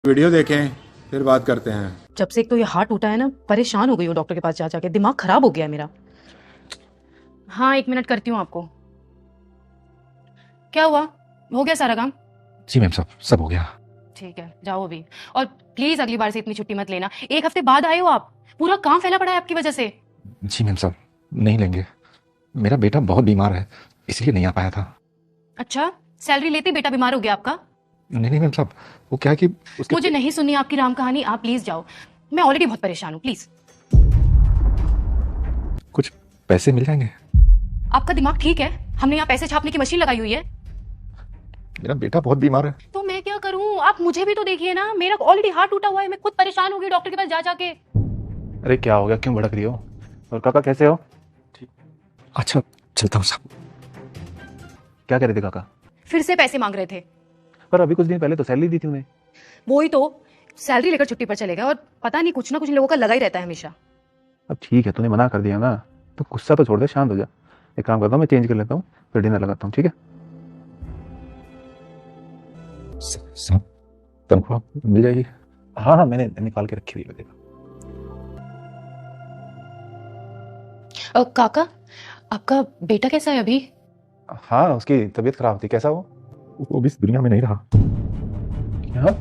Video देखें फिर बात करते हैं। जब से एक तो ये हार्ट टूटा है ना, परेशान हो गई हूँ डॉक्टर के पास जा जाके, दिमाग खराब हो गया है मेरा। हाँ 1 मिनट करती हूँ आपको। क्या हुआ, हो गया सारा काम? जी मैम, सब हो गया। ठीक है, जाओ अभी। और प्लीज अगली बार से इतनी छुट्टी मत लेना। 1 हफ्ते बाद आए हो आप, पूरा काम फैला पड़ा है आपकी वजह से। जी मैम साहब, नहीं लेंगे। मेरा बेटा बहुत बीमार है, इसलिए नहीं आ पाया था। अच्छा, सैलरी लेते ही बेटा बीमार हो गया आपका? नहीं मैम साहब, वो क्या है कि उसके मुझे नहीं सुननी आपकी राम कहानी, आप प्लीज जाओ। मैं ऑलरेडी बहुत परेशान हूँ, प्लीज। कुछ पैसे मिल जाएंगे? आपका दिमाग ठीक है? हमने यहाँ पैसे छापने की मशीन लगाई हुई है। मेरा बेटा बहुत बीमार है। तो मैं क्या करूँ, आप मुझे भी तो देखिए ना, मेरा ऑलरेडी हार्ट टूटा हुआ है, मैं खुद परेशान हो गई डॉक्टर के पास जा जाके। अरे क्या हो गया, क्यों भड़क रही हो? और काका कैसे हो? अच्छा चलता हूँ साहब। क्या कह रहे थे काका? फिर से पैसे मांग रहे थे। पर अभी कुछ दिन पहले तो सैलरी दी थी उन्हें। वही तो, सैलरी लेकर छुट्टी पर चले गए, और पता नहीं कुछ ना कुछ इन लोगों का लगा ही रहता है हमेशा। अब ठीक है, तूने मना कर दिया ना, तो गुस्सा तो छोड़ दे, शांत हो जा। एक काम करता हूँ, मैं चेंज कर लेता हूँ, फिर डिनर लगाता हूँ, ठीक है? साहब तनख्वाह मिल जाएगी? हाँ हाँ, मैंने निकाल के रखी हुई है, देखा। काका, आपका बेटा कैसा है अभी? हाँ, उसकी तबीयत खराब थी। कैसा हो? वो भी इस दुनिया में नहीं रहा। क्या?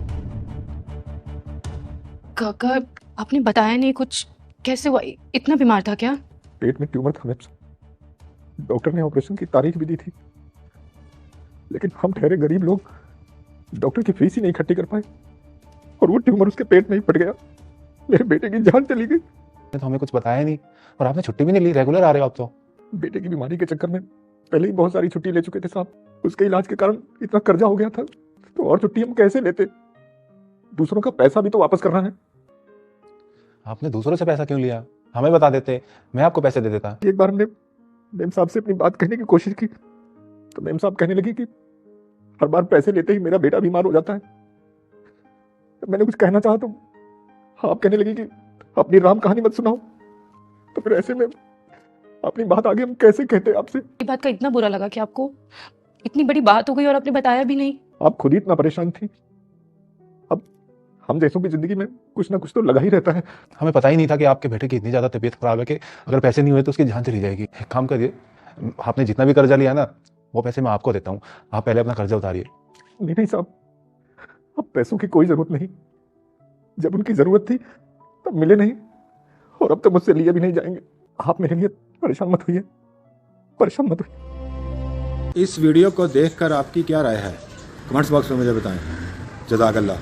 काका, आपने बताया नहीं कुछ, कैसे हुआ? इतना बीमार था क्या? पेट में ट्यूमर था मैम साहब। डॉक्टर ने ऑपरेशन की तारीख भी दी थी, लेकिन हम ठहरे गरीब लोग डॉक्टर की फीस ही नहीं इकट्ठी कर पाए, और वो ट्यूमर उसके पेट में ही पड़ गया। मेरे बेटे की जान चली गई। तो हमें कुछ बताया नहीं, और आपने छुट्टी भी नहीं ली, रेगुलर आ रहे हो आप तो। बेटे की बीमारी के चक्कर में पहले ही बहुत सारी छुट्टी ले चुके थे साहब। उसके इलाज के कारण इतना कर्जा हो गया था, तो और छुट्टी हम कैसे लेते? दूसरों का पैसा भी तो वापस करना है। आपने दूसरों से पैसा क्यों लिया? हमें बता देते, मैं आपको पैसे दे देता। एक बार हमने मेम साहब से अपनी बात कहने की कोशिश की, तो मेम साहब कहने लगी कि हर बार पैसे लेते ही मेरा बेटा बीमार हो जाता है। जब मैंने कुछ कहना चाहा तो आप कहने लगी कि अपनी राम कहानी मत सुनाओ। तो फिर ऐसे में अपनी बात आगे हम कैसे कहते आपसे? ये बात का इतना बुरा लगा कि आपको इतनी बड़ी बात हो गई और आपने बताया भी नहीं। आप खुद ही इतना परेशान थी, अब हम जैसों की जिंदगी में कुछ ना कुछ तो लगा ही रहता है। हमें पता ही नहीं था कि आपके बेटे की इतनी ज्यादा तबीयत खराब है कि अगर पैसे नहीं हुए तो उसकी जान चली जाएगी। एक काम करिए, आपने जितना भी कर्जा लिया ना, वो पैसे मैं आपको देता हूँ, आप पहले अपना कर्जा उतारिए। नहीं साहब, अब पैसों की कोई जरूरत नहीं। जब उनकी जरूरत थी तब मिले नहीं, और अब तो मुझसे लिए भी नहीं जाएंगे। आप मेरे लिए परेशान मत होइए, परेशान मत होइए। इस वीडियो को देखकर आपकी क्या राय है, कमेंट्स बॉक्स में मुझे बताएं। जज़ाकल्लाह।